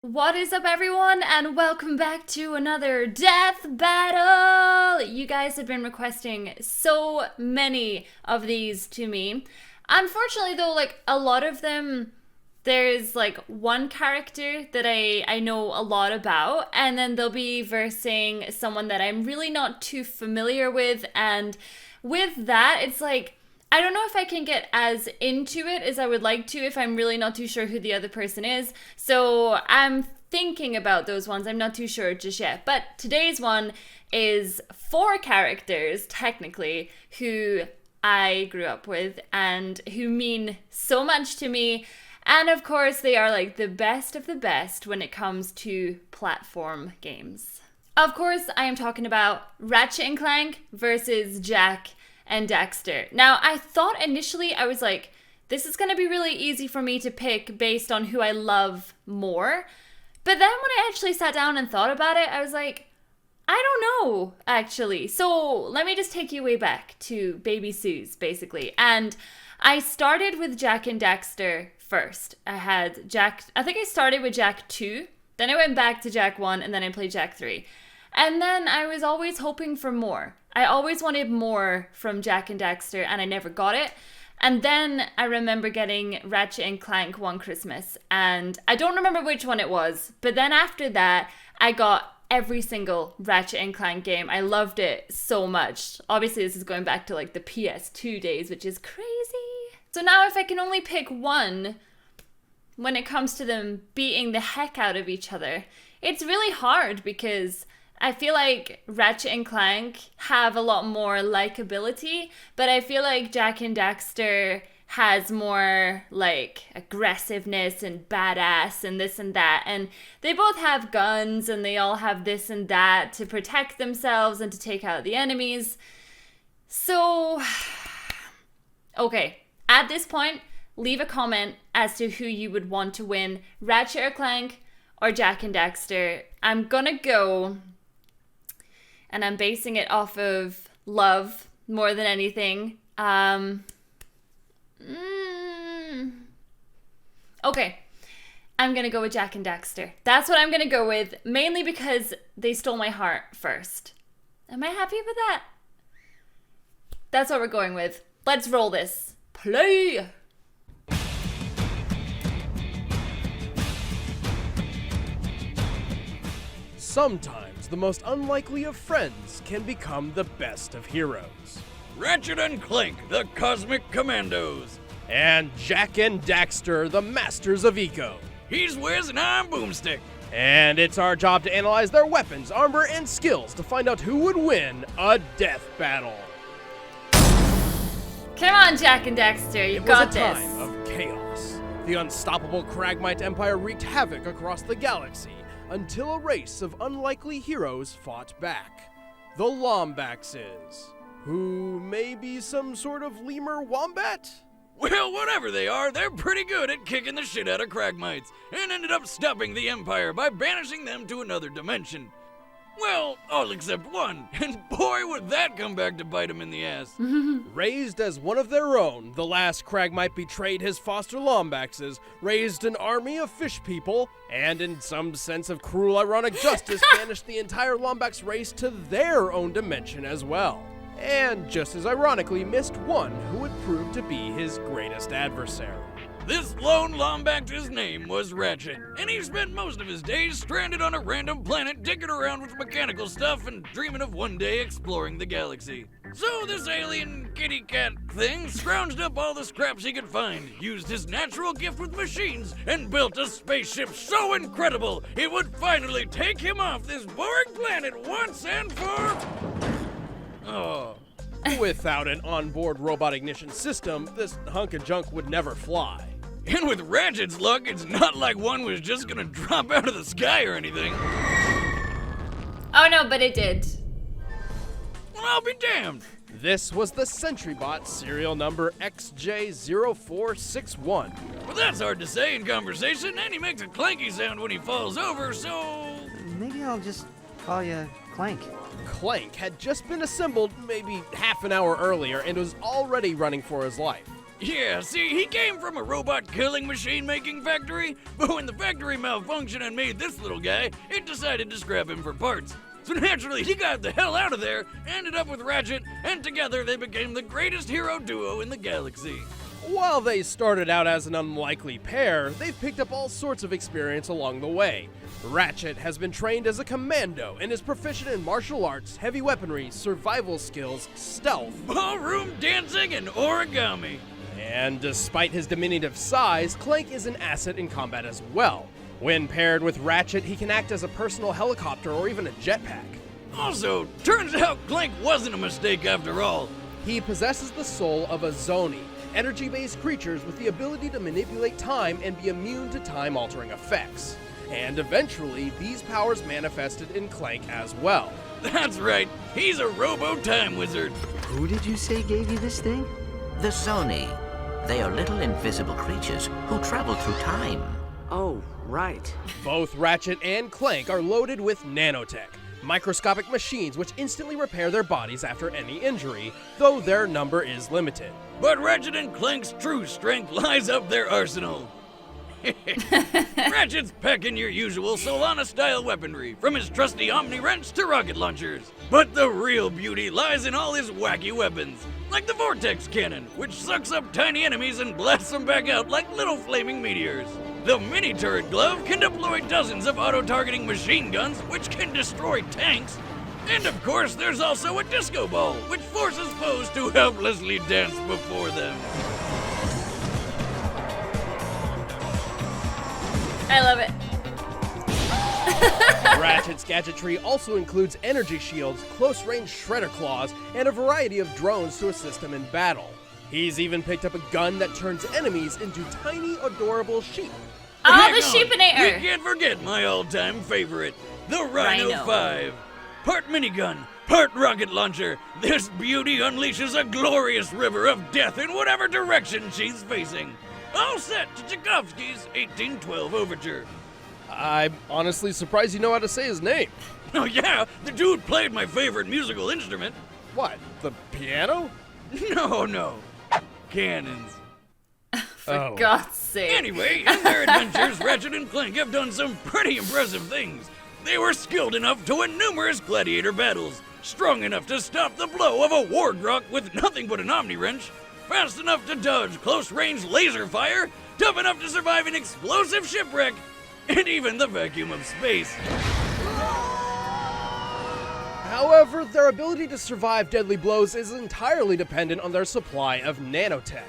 What is up, everyone, and welcome back to another death battle! You guys have been requesting so many of these to me. Unfortunately, though, a lot of them, there's one character that I know a lot about, and then they'll be versing someone that I'm really not too familiar with, and with that, it's I don't know if I can get as into it as I would like to if I'm really not too sure who the other person is. So I'm thinking about those ones. I'm not too sure just yet. But today's one is 4 characters, technically, who I grew up with and who mean so much to me. And of course, they are the best of the best when it comes to platform games. Of course, I am talking about Ratchet and Clank versus Jak and Daxter. Now, I thought initially, I was this is going to be really easy for me to pick based on who I love more. But then when I actually sat down and thought about it, I was I don't know, actually. So let me just take you way back to Baby Sue's, basically. And I started with Jak and Daxter first. I had Jak, I think I started with Jak 2, then I went back to Jak 1, and then I played Jak 3. And then I was always hoping for more. I always wanted more from Jak and Daxter, and I never got it. And then I remember getting Ratchet and Clank one Christmas, and I don't remember which one it was, but then after that, I got every single Ratchet and Clank game. I loved it so much. Obviously, this is going back to the PS2 days, which is crazy. So now if I can only pick one when it comes to them beating the heck out of each other, it's really hard because I feel like Ratchet and Clank have a lot more likability, but I feel like Jak and Daxter has more aggressiveness and badass and this and that. And they both have guns and they all have this and that to protect themselves and to take out the enemies. So, okay, at this point, leave a comment as to who you would want to win, Ratchet or Clank or Jak and Daxter. I'm gonna go, and I'm basing it off of love more than anything. Okay, I'm gonna go with Jak and Daxter. That's what I'm gonna go with, mainly because they stole my heart first. Am I happy with that? That's what we're going with. Let's roll this. Play! Sometimes the most unlikely of friends can become the best of heroes. Ratchet and Clank, the Cosmic Commandos. And Jak and Daxter, the masters of eco. He's Wiz and I'm Boomstick. And it's our job to analyze their weapons, armor, and skills to find out who would win a death battle. Come on, Jak and Daxter, you got this. It was a time of chaos. The unstoppable Cragmite Empire wreaked havoc across the galaxy until a race of unlikely heroes fought back. The Lombaxes, who may be some sort of lemur wombat? Well, whatever they are, they're pretty good at kicking the shit out of Cragmites, and ended up stopping the Empire by banishing them to another dimension. Well, all except one, and boy would that come back to bite him in the ass. Raised as one of their own, the last Cragmite betrayed his foster Lombaxes, raised an army of fish people, and in some sense of cruel ironic justice, banished the entire Lombax race to their own dimension as well. And just as ironically missed one who would prove to be his greatest adversary. This lone Lombax's name was Ratchet, and he spent most of his days stranded on a random planet digging around with mechanical stuff and dreaming of one day exploring the galaxy. So this alien kitty cat thing scrounged up all the scraps he could find, used his natural gift with machines, and built a spaceship so incredible it would finally take him off this boring planet once and for... Oh. Without an onboard robot ignition system, this hunk of junk would never fly. And with Ratchet's luck, it's not like one was just gonna drop out of the sky or anything. Oh no, but it did. Well, I'll be damned. This was the SentryBot serial number XJ0461. Well, that's hard to say in conversation, and he makes a clanky sound when he falls over, so... Maybe I'll just call you Clank. Clank had just been assembled maybe half an hour earlier and was already running for his life. Yeah, see, he came from a robot killing machine making factory, but when the factory malfunctioned and made this little guy, it decided to scrap him for parts. So naturally, he got the hell out of there, ended up with Ratchet, and together they became the greatest hero duo in the galaxy. While they started out as an unlikely pair, they've picked up all sorts of experience along the way. Ratchet has been trained as a commando and is proficient in martial arts, heavy weaponry, survival skills, stealth, Ballroom dancing and origami. and despite his diminutive size, Clank is an asset in combat as well. When paired with Ratchet, he can act as a personal helicopter or even a jetpack. Also, turns out Clank wasn't a mistake after all. He possesses the soul of a Zoni, energy-based creatures with the ability to manipulate time and be immune to time-altering effects. And eventually, these powers manifested in Clank as well. That's right, he's a robo-time wizard. Who did you say gave you this thing? The Sony. They are little invisible creatures who travel through time. Oh, right. Both Ratchet and Clank are loaded with nanotech, microscopic machines which instantly repair their bodies after any injury, though their number is limited. But Ratchet and Clank's true strength lies up their arsenal. Ratchet's packing your usual Solana-style weaponry, from his trusty Omni Wrench to rocket launchers. But the real beauty lies in all his wacky weapons, like the Vortex Cannon, which sucks up tiny enemies and blasts them back out like little flaming meteors. The Mini Turret Glove can deploy dozens of auto-targeting machine guns, which can destroy tanks. And of course, there's also a disco ball, which forces foes to helplessly dance before them. I love it. Ratchet's gadgetry also includes energy shields, close-range shredder claws, and a variety of drones to assist him in battle. He's even picked up a gun that turns enemies into tiny, adorable sheep. Oh, Hang the on, sheepinator. We can't forget my all-time favorite, the Rhino Rhino. 5. Part minigun, part rocket launcher, this beauty unleashes a glorious river of death in whatever direction she's facing. All set to Tchaikovsky's 1812 Overture. I'm honestly surprised you know how to say his name. Oh yeah, the dude played my favorite musical instrument. What, the piano? No. Cannons. Oh. God's sake. Anyway, in their adventures, Ratchet and Clank have done some pretty impressive things. They were skilled enough to win numerous gladiator battles, strong enough to stop the blow of a wargrok with nothing but an Omni Wrench, fast enough to dodge close-range laser fire, tough enough to survive an explosive shipwreck, and even the vacuum of space. However, their ability to survive deadly blows is entirely dependent on their supply of nanotech.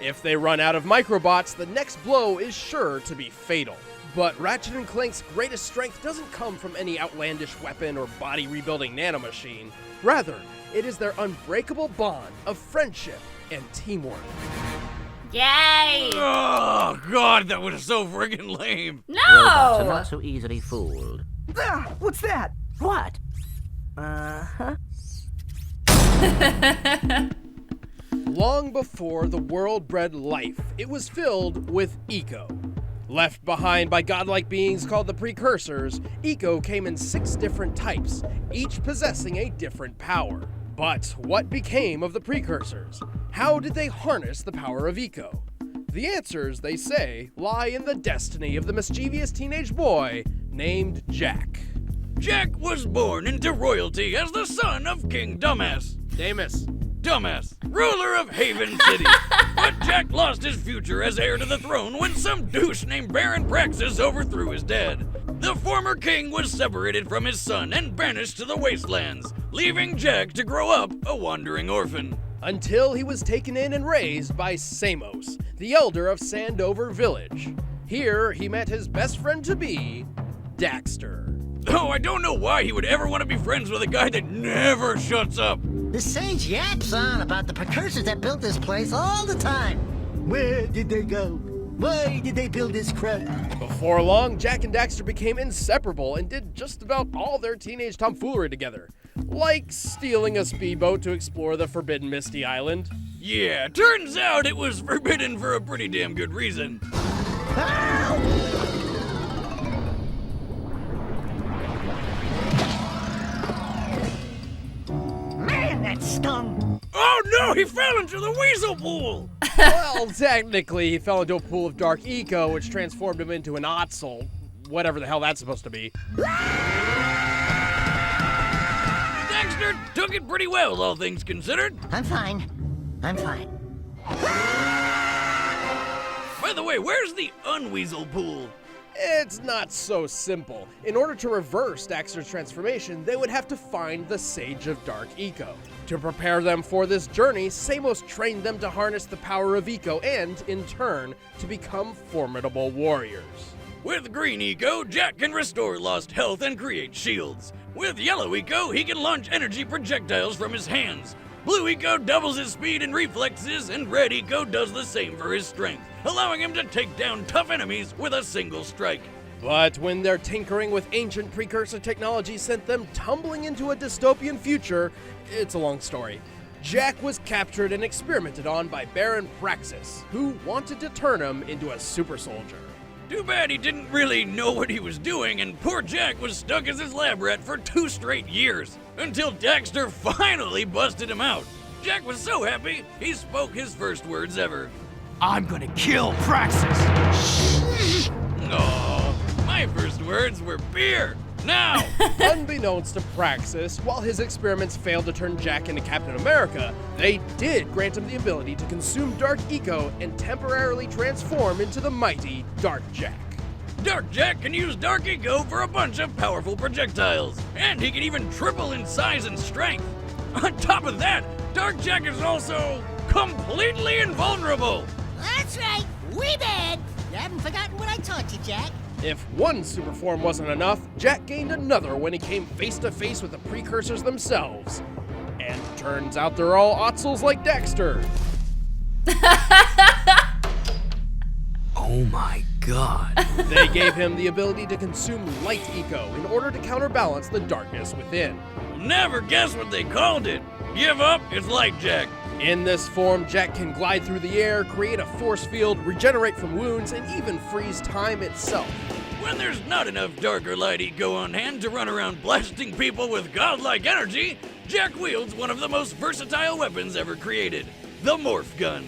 If they run out of microbots, the next blow is sure to be fatal. But Ratchet and Clank's greatest strength doesn't come from any outlandish weapon or body-rebuilding nanomachine. Rather, it is their unbreakable bond of friendship and teamwork. Yay. Oh, God, that was so friggin' lame. Robots are No. not so easily fooled. Ah, what's that? What? Long before the world bred life, it was filled with eco. Left behind by godlike beings called the Precursors, eco came in 6 different types, each possessing a different power. But what became of the Precursors? How did they harness the power of eco? The answers, they say, lie in the destiny of the mischievous teenage boy named Jack. Jack was born into royalty as the son of King Dumbass, ruler of Haven City. But Jack lost his future as heir to the throne when some douche named Baron Praxis overthrew his dad. The former king was separated from his son and banished to the wastelands, leaving Jack to grow up a wandering orphan. Until he was taken in and raised by Samos, the elder of Sandover Village. Here, he met his best friend-to-be, Daxter. Though I don't know why he would ever want to be friends with a guy that never shuts up. The sage yaps on about the precursors that built this place all the time. Where did they go? Why did they build this crap? Before long, Jack and Daxter became inseparable and did just about all their teenage tomfoolery together. Like stealing a speedboat to explore the forbidden Misty Island. Yeah, turns out it was forbidden for a pretty damn good reason. Man, that stung. Oh no, he fell into the weasel pool! Well, technically, he fell into a pool of dark eco, which transformed him into an Otzel. Whatever the hell that's supposed to be. Daxter took it pretty well, all things considered. I'm fine. I'm fine. By the way, where's the unweasel pool? It's not so simple. In order to reverse Daxter's transformation, they would have to find the Sage of Dark Eco. To prepare them for this journey, Samos trained them to harness the power of Eco and, in turn, to become formidable warriors. With green eco, Jack can restore lost health and create shields. With yellow eco, he can launch energy projectiles from his hands. Blue eco doubles his speed and reflexes, and red eco does the same for his strength, allowing him to take down tough enemies with a single strike. But when their tinkering with ancient precursor technology sent them tumbling into a dystopian future, it's a long story. Jack was captured and experimented on by Baron Praxis, who wanted to turn him into a super soldier. Too bad he didn't really know what he was doing, and poor Jack was stuck as his lab rat for 2 straight years, until Daxter finally busted him out. Jack was so happy, he spoke his first words ever. I'm gonna kill Praxis! Oh, my first words were beer! Now! Unbeknownst to Praxis, while his experiments failed to turn Jack into Captain America, they did grant him the ability to consume Dark Eco and temporarily transform into the mighty Dark Jack. Dark Jack can use Dark Eco for a bunch of powerful projectiles, and he can even triple in size and strength. On top of that, Dark Jack is also completely invulnerable. That's right. We bad. You haven't forgotten what I taught you, Jack. If one super form wasn't enough, Jack gained another when he came face to face with the precursors themselves. And turns out they're all Otzels like Daxter. Oh my god. They gave him the ability to consume light eco in order to counterbalance the darkness within. Never guess what they called it. Give up, it's like Jack. In this form, Jack can glide through the air, create a force field, regenerate from wounds, and even freeze time itself. When there's not enough dark or light eco on hand to run around blasting people with godlike energy, Jack wields one of the most versatile weapons ever created, the Morph Gun.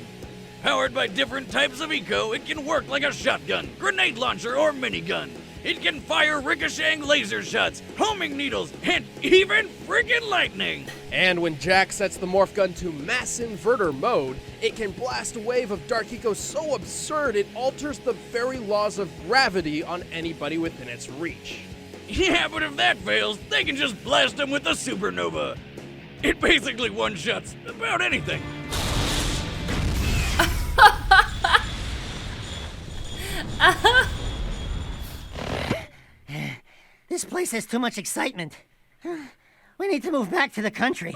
Powered by different types of eco, it can work like a shotgun, grenade launcher, or minigun. It can fire ricocheting laser shots, homing needles, and even freaking lightning. And when Jack sets the Morph Gun to mass inverter mode, it can blast a wave of Dark Eco so absurd it alters the very laws of gravity on anybody within its reach. Yeah, but if that fails, they can just blast them with the supernova. It basically one-shots about anything. This place has too much excitement. We need to move back to the country.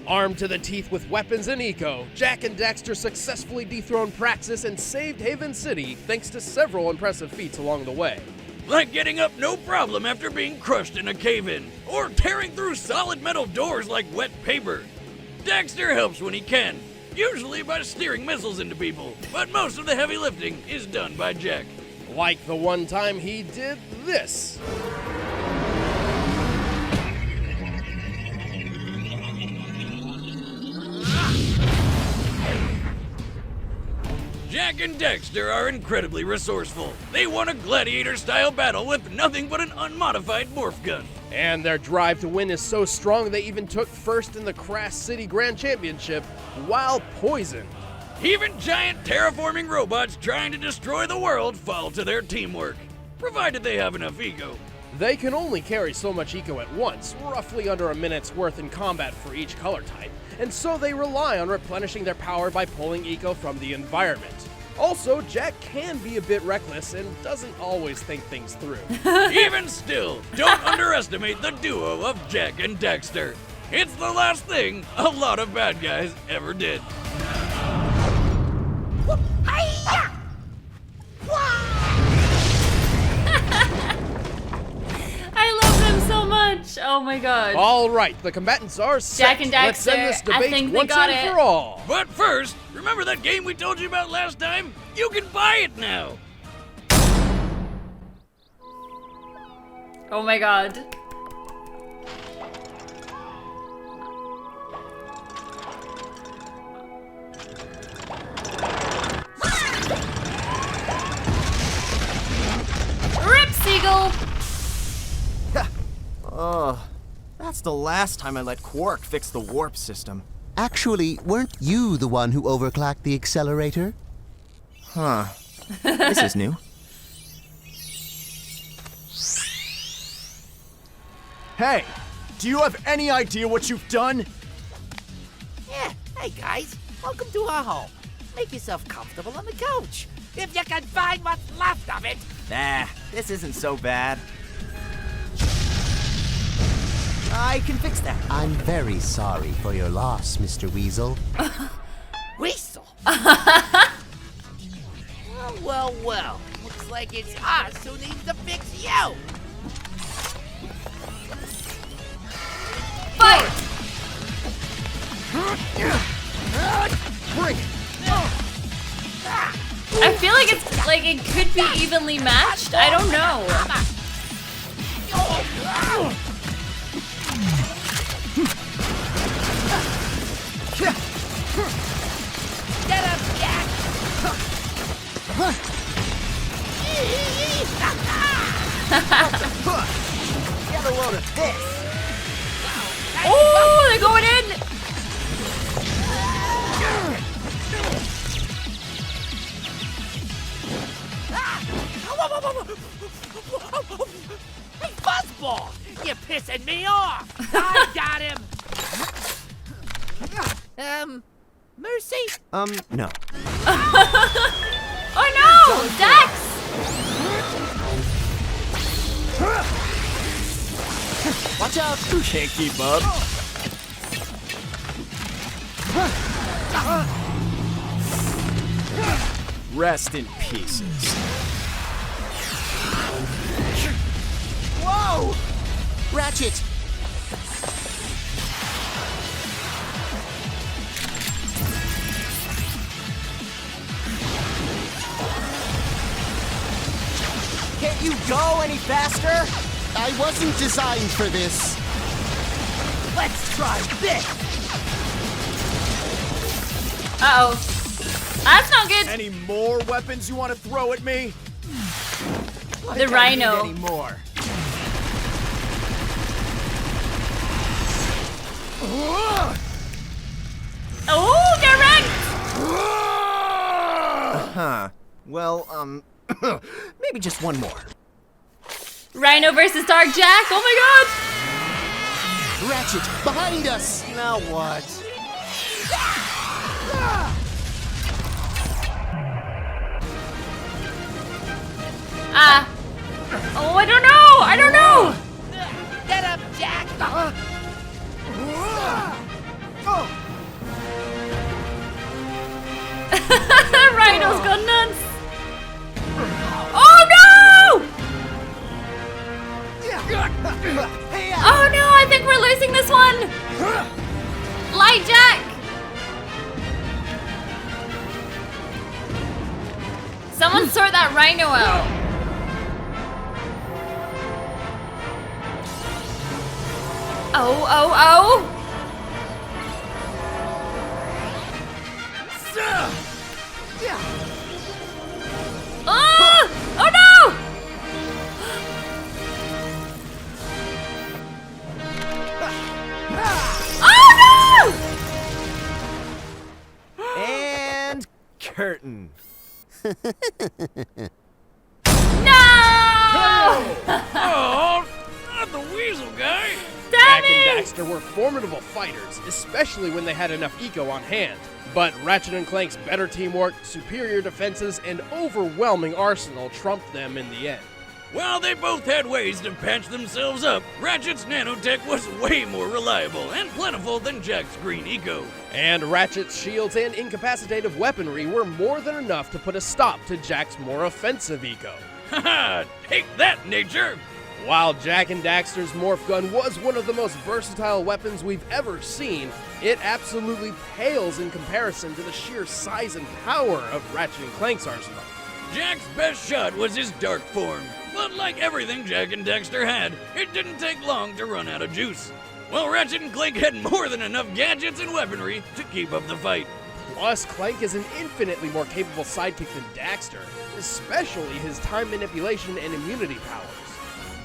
Armed to the teeth with weapons and eco, Jack and Daxter successfully dethroned Praxis and saved Haven City thanks to several impressive feats along the way. Like getting up no problem after being crushed in a cave-in, or tearing through solid metal doors like wet paper. Daxter helps when he can, usually by steering missiles into people, but most of the heavy lifting is done by Jack. Like the one time he did this. Jack and Daxter are incredibly resourceful. They won a gladiator-style battle with nothing but an unmodified morph gun. And their drive to win is so strong they even took first in the Crass City Grand Championship while poisoned. Even giant terraforming robots trying to destroy the world fall to their teamwork, provided they have enough ego. They can only carry so much eco at once, roughly under a minute's worth in combat for each color type, and so they rely on replenishing their power by pulling eco from the environment. Also, Jack can be a bit reckless and doesn't always think things through. Even still, don't underestimate the duo of Jack and Daxter. It's the last thing a lot of bad guys ever did. Hi-ya! I love them so much. Oh my god. All right, the combatants are set. Jack and Let's end Daxter, this I debate think they once got and it. for all. But first, remember that game we told you about last time? You can buy it now. Oh my god. Ugh. That's the last time I let Quark fix the warp system. Actually, weren't you the one who overclocked the accelerator? Huh. This is new. Hey! Do you have any idea what you've done? Yeah, hey guys, welcome to our home. Make yourself comfortable on the couch, if you can find what's left of it. Nah, this isn't so bad. I can fix that. I'm very sorry for your loss, Mr. Weasel. Weasel? Well. Looks like it's us who needs to fix you. Fight! Bring it! I feel like it's like it could be evenly matched. I don't know. Get him, Jack! Get a load of this! Oh, they're going in! Hey, Fuzzball! You're pissing me off! I got him! Mercy? No. Oh no! Dax! Watch out! You can't keep up. Rest in pieces. Whoa! Ratchet! Can't you go any faster? I wasn't designed for this. Let's try this! Uh-oh. That's not good. Any more weapons you want to throw at me? The rhino. Any more? Oh, get wrecked! Huh. Well, maybe just one more. Rhino versus Dark Jack. Oh my god! Ratchet, behind us! Now what? Oh, I don't know! I don't know! Get him, Jack! Rhino's gone nuts! Oh no! Oh no, I think we're losing this one! Light Jack! Someone sort that rhino out. Oh! Oh no! Oh no! And curtain. No! Oh, not the weasel guy. Damn Jack and it! Daxter were formidable fighters, especially when they had enough eco on hand. But Ratchet and Clank's better teamwork, superior defenses, and overwhelming arsenal trumped them in the end. While they both had ways to patch themselves up, Ratchet's nanotech was way more reliable and plentiful than Jack's green eco. And Ratchet's shields and incapacitative weaponry were more than enough to put a stop to Jack's more offensive eco. Haha, take that, nature! While Jack and Daxter's morph gun was one of the most versatile weapons we've ever seen, it absolutely pales in comparison to the sheer size and power of Ratchet and Clank's arsenal. Jack's best shot was his dark form, but like everything Jack and Daxter had, it didn't take long to run out of juice. Well, Ratchet and Clank had more than enough gadgets and weaponry to keep up the fight. Plus, Clank is an infinitely more capable sidekick than Daxter, especially his time manipulation and immunity powers.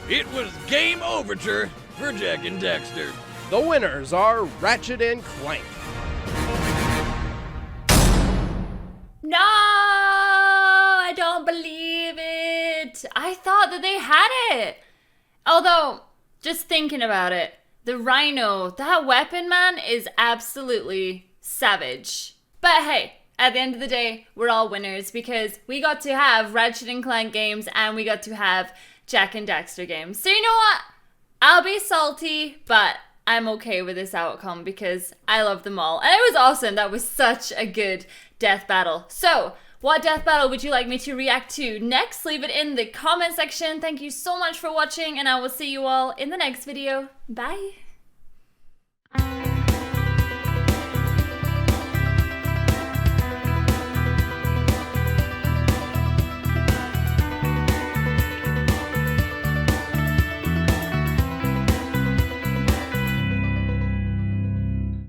It was game overture, for Jack and Daxter. The winners are Ratchet and Clank. No, I don't believe it. I thought that they had it. Although, just thinking about it, the Rhino, that weapon, man, is absolutely savage. But hey, at the end of the day, we're all winners because we got to have Ratchet and Clank games and we got to have Jack and Daxter games. So you know what? I'll be salty, but I'm okay with this outcome because I love them all. And it was awesome. That was such a good death battle. So, what death battle would you like me to react to next? Leave it in the comment section. Thank you so much for watching and I will see you all in the next video. Bye.